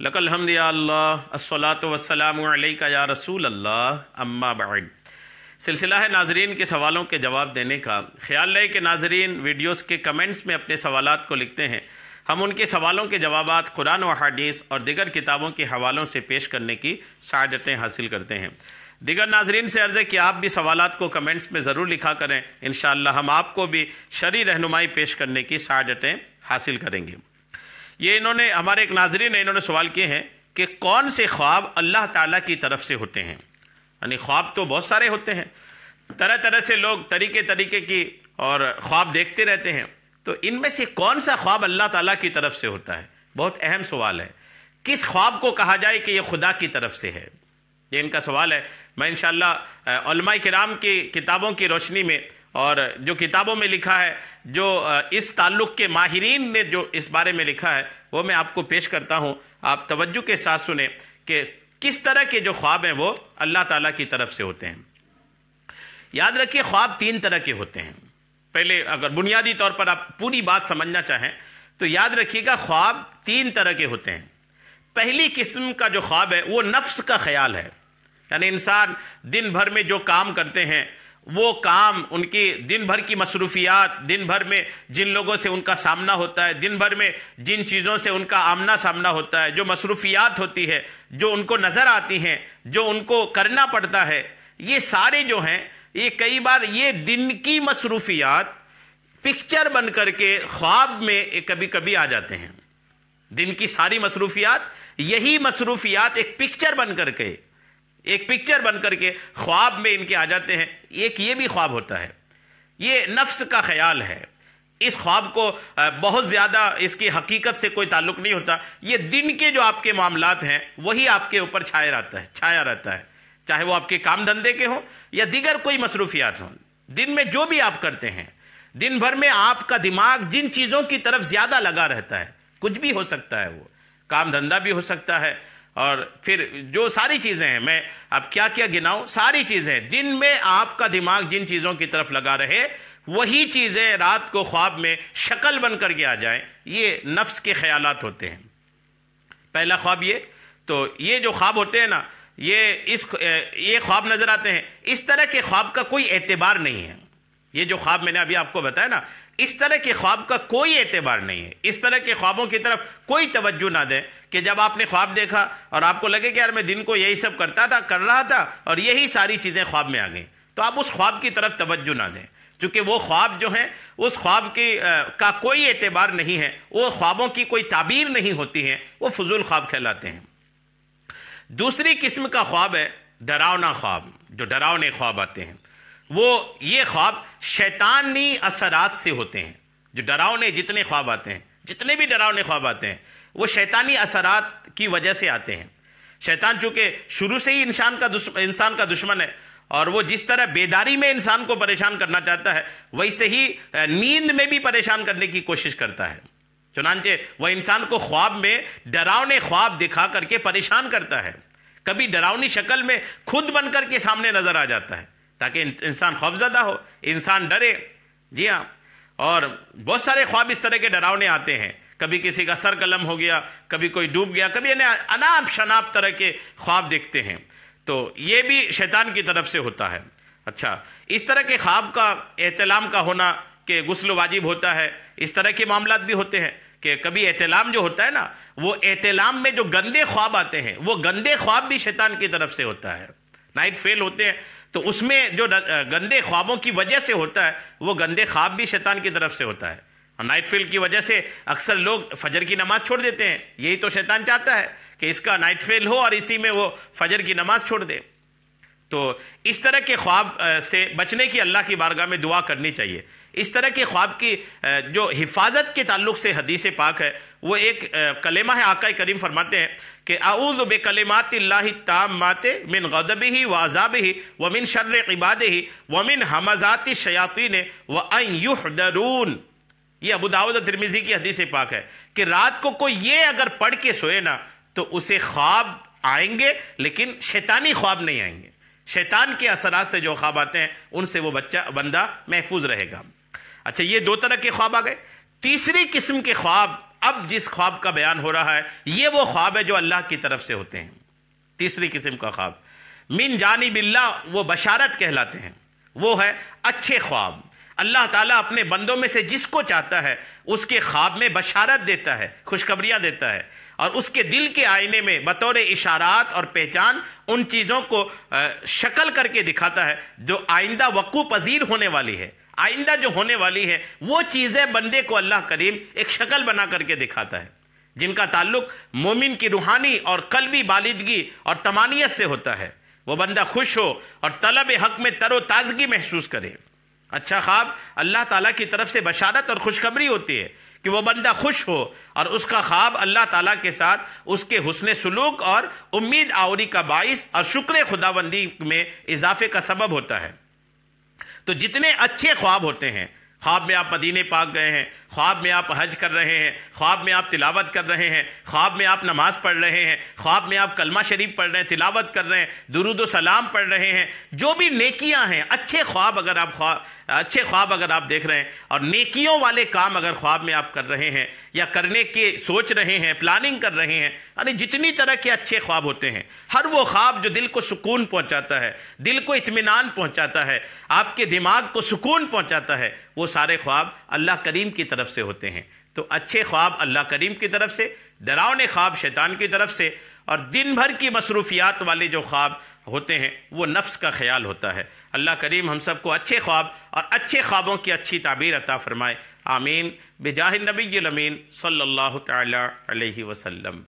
لک الحمد یا اللہ الصلاۃ والسلام علیک یا رسول اللہ اما بعد۔ سلسلہ ہے ناظرین کے سوالوں کے جواب دینے کا۔ خیال رہے کہ ناظرین ویڈیوز کے کمنٹس میں اپنے سوالات کو لکھتے ہیں، ہم ان کے سوالوں کے جوابات قرآن و حدیث اور دیگر کتابوں کے حوالوں سے پیش کرنے کی سعادتیں حاصل کرتے ہیں۔ دیگر ناظرین سے عرض ہے کہ آپ بھی سوالات کو کمنٹس میں ضرور لکھا کریں، انشاءاللہ ہم آپ کو بھی شرعی رہنمائی پیش کرنے کی سعادتیں حاصل کریں گے۔ یہ ہمارے ایک ناظرین نے انہوں نے سوال کیے ہیں کہ کون سے خواب اللہ تعالیٰ کی طرف سے ہوتے ہیں؟ یعنی خواب تو بہت سارے ہوتے ہیں، طرح طرح سے لوگ طریقے کی اور خواب دیکھتے رہتے ہیں، تو ان میں سے کون سا خواب اللہ تعالیٰ کی طرف سے ہوتا ہے؟ بہت اہم سوال ہے۔ کس خواب کو کہا جائے کہ یہ خدا کی طرف سے ہے؟ یہ ان کا سوال ہے۔ میں انشاءاللہ علماء کرام کی کتابوں کی روشنی میں اور جو کتابوں میں لکھا ہے، جو اس تعلق کے ماہرین نے جو اس بارے میں لکھا ہے، وہ میں آپ کو پیش کرتا ہوں۔ آپ توجہ کے ساتھ سنیں کہ کس طرح کے جو خواب ہیں وہ اللہ تعالیٰ کی طرف سے ہوتے ہیں۔ یاد رکھیے خواب 3 طرح کے ہوتے ہیں۔ پہلے اگر بنیادی طور پر آپ پوری بات سمجھنا چاہیں تو یاد رکھیے گا خواب 3 طرح کے ہوتے ہیں۔ پہلی قسم کا جو خواب ہے وہ نفس کا خیال ہے، یعنی انسان دن بھر میں جو کام کرتے ہیں، وہ کام، ان کی دن بھر کی مصروفیات، دن بھر میں جن لوگوں سے ان کا سامنا ہوتا ہے، دن بھر میں جن چیزوں سے ان کا آمنا سامنا ہوتا ہے، جو مصروفیات ہوتی ہے، جو ان کو نظر آتی ہیں، جو ان کو کرنا پڑتا ہے، یہ سارے جو ہیں، یہ کئی بار یہ دن کی مصروفیات پکچر بن کر کے خواب میں کبھی کبھی آ جاتے ہیں۔ دن کی ساری مصروفیات، یہی مصروفیات ایک پکچر بن کر کے خواب میں ان کے آ جاتے ہیں۔ ایک یہ بھی خواب ہوتا ہے، یہ نفس کا خیال ہے۔ اس خواب کو بہت زیادہ اس کی حقیقت سے کوئی تعلق نہیں ہوتا، یہ دن کے جو آپ کے معاملات ہیں وہی آپ کے اوپر چھایا رہتا ہے، چاہے وہ آپ کے کام دھندے کے ہوں یا دیگر کوئی مصروفیات ہوں۔ دن میں جو بھی آپ کرتے ہیں، دن بھر میں آپ کا دماغ جن چیزوں کی طرف زیادہ لگا رہتا ہے، کچھ بھی ہو سکتا ہے، وہ کام دھندہ بھی ہو سکتا ہے، اور پھر جو ساری چیزیں ہیں، میں اب کیا گناؤں، ساری چیزیں دن میں آپ کا دماغ جن چیزوں کی طرف لگا رہے، وہی چیزیں رات کو خواب میں شکل بن کر کے آ جائیں، یہ نفس کے خیالات ہوتے ہیں۔ پہلا خواب یہ، تو یہ جو خواب ہوتے ہیں نا، یہ خواب نظر آتے ہیں، اس طرح کے خواب کا کوئی اعتبار نہیں ہے۔ یہ جو خواب میں نے ابھی آپ کو بتایا نا، اس طرح کے خواب کا کوئی اعتبار نہیں ہے۔ اس طرح کے خوابوں کی طرف کوئی توجہ نہ دیں کہ جب آپ نے خواب دیکھا اور آپ کو لگے کہ یار میں دن کو یہی سب کر رہا تھا اور یہی ساری چیزیں خواب میں آ گئیں، تو آپ اس خواب کی طرف توجہ نہ دیں، چونکہ وہ خواب جو ہیں اس خواب کا کوئی اعتبار نہیں ہے، وہ خوابوں کی کوئی تعبیر نہیں ہوتی ہے، وہ فضول خواب کہلاتے ہیں۔ دوسری قسم کا خواب ہے ڈراونا خواب، جو ڈراونے خواب آتے ہیں، یہ خواب شیطانی اثرات سے ہوتے ہیں۔ جو ڈراونے جتنے خواب آتے ہیں، جتنے بھی ڈراونے خواب آتے ہیں، وہ شیطانی اثرات کی وجہ سے آتے ہیں۔ شیطان چونکہ شروع سے ہی انسان کا دشمن ہے، اور وہ جس طرح بیداری میں انسان کو پریشان کرنا چاہتا ہے، ویسے ہی نیند میں بھی پریشان کرنے کی کوشش کرتا ہے۔ چنانچہ وہ انسان کو خواب میں ڈراونے خواب دکھا کر کے پریشان کرتا ہے، کبھی ڈراونی شکل میں خود بن کر کے سامنے نظر آ جاتا ہے تاکہ انسان خوفزدہ ہو، انسان ڈرے۔ جی ہاں، اور بہت سارے خواب اس طرح کے ڈراونے آتے ہیں، کبھی کسی کا سر قلم ہو گیا، کبھی کوئی ڈوب گیا، کبھی اناپ شناپ طرح کے خواب دیکھتے ہیں، تو یہ بھی شیطان کی طرف سے ہوتا ہے۔ اچھا، اس طرح کے خواب کا احتلام کا ہونا کہ غسل واجب ہوتا ہے، اس طرح کے معاملات بھی ہوتے ہیں کہ کبھی احتلام جو ہوتا ہے نا، وہ احتلام میں جو گندے خواب آتے ہیں، وہ گندے خواب بھی شیطان کی طرف سے ہوتا ہے۔ نائٹ فیل ہوتے ہیں تو اس میں جو گندے خوابوں کی وجہ سے ہوتا ہے، وہ گندے خواب بھی شیطان کی طرف سے ہوتا ہے۔ اور نائٹ فیل کی وجہ سے اکثر لوگ فجر کی نماز چھوڑ دیتے ہیں، یہی تو شیطان چاہتا ہے کہ اس کا نائٹ فیل ہو اور اسی میں وہ فجر کی نماز چھوڑ دے۔ تو اس طرح کے خواب سے بچنے کی اللہ کی بارگاہ میں دعا کرنی چاہیے۔ اس طرح کے خواب کی جو حفاظت کے تعلق سے حدیث پاک ہے، وہ ایک کلمہ ہے، آقا کریم فرماتے ہیں کہ اعوذ بکلمات اللہ التامات من غضبہ وعذابہ ومن شر عبادہ ومن ہمزات الشیاطین وان یحضرون۔ یہ ابو داؤد اور ترمذی کی حدیث پاک ہے کہ رات کو کوئی یہ اگر پڑھ کے سوئے نا تو اسے خواب آئیں گے، لیکن شیطانی خواب نہیں آئیں گے۔ شیطان کے اثرات سے جو خواب آتے ہیں ان سے وہ بندہ محفوظ رہے گا۔ اچھا، یہ 2 طرح کے خواب آ گئے۔ تیسری قسم کے خواب اب جس خواب کا بیان ہو رہا ہے یہ وہ خواب ہے جو اللہ کی طرف سے ہوتے ہیں۔ تیسری قسم کا خواب من جانب اللہ، وہ بشارت کہلاتے ہیں، وہ ہے اچھے خواب۔ اللہ تعالیٰ اپنے بندوں میں سے جس کو چاہتا ہے اس کے خواب میں بشارت دیتا ہے، خوشخبریاں دیتا ہے، اور اس کے دل کے آئینے میں بطور اشارات اور پہچان ان چیزوں کو شکل کر کے دکھاتا ہے جو آئندہ وقوع پذیر ہونے والی ہے۔ آئندہ جو ہونے والی ہے وہ چیزیں بندے کو اللہ کریم ایک شکل بنا کر کے دکھاتا ہے، جن کا تعلق مومن کی روحانی اور قلبی بالغی اور طمانینت سے ہوتا ہے۔ وہ بندہ خوش ہو اور طلب حق میں تر و تازگی محسوس کرے۔ اچھا خواب اللہ تعالیٰ کی طرف سے بشارت اور خوشخبری ہوتی ہے کہ وہ بندہ خوش ہو، اور اس کا خواب اللہ تعالیٰ کے ساتھ اس کے حسن سلوک اور امید آوری کا باعث اور شکر خداوندی میں اضافے کا سبب ہوتا ہے۔ تو جتنے اچھے خواب ہوتے ہیں، خواب میں آپ مدینے پاک گئے ہیں، خواب میں آپ حج کر رہے ہیں، خواب میں آپ تلاوت کر رہے ہیں، خواب میں آپ نماز پڑھ رہے ہیں، خواب میں آپ کلمہ شریف پڑھ رہے ہیں، تلاوت کر رہے ہیں، درود و سلام پڑھ رہے ہیں، جو بھی نیکیاں ہیں، اچھے خواب اگر آپ دیکھ رہے ہیں اور نیکیوں والے کام اگر خواب میں آپ کر رہے ہیں یا کرنے کے سوچ رہے ہیں، پلاننگ کر رہے ہیں، یعنی جتنی طرح کے اچھے خواب ہوتے ہیں، ہر وہ خواب جو دل کو سکون پہنچاتا ہے، دل کو اطمینان پہنچاتا ہے، آپ کے دماغ کو سکون پہنچاتا ہے، وہ سارے خواب اللہ کریم کی طرف سے ہوتے ہیں۔ تو اچھے خواب اللہ کریم کی طرف سے، ڈراؤنے خواب شیطان کی طرف سے، اور دن بھر کی مصروفیات والے جو خواب ہوتے ہیں وہ نفس کا خیال ہوتا ہے۔ اللہ کریم ہم سب کو اچھے خواب اور اچھے خوابوں کی اچھی تعبیر عطا فرمائے، آمین، بجاہ النبی الامین صلی اللہ تعالی علیہ وسلم۔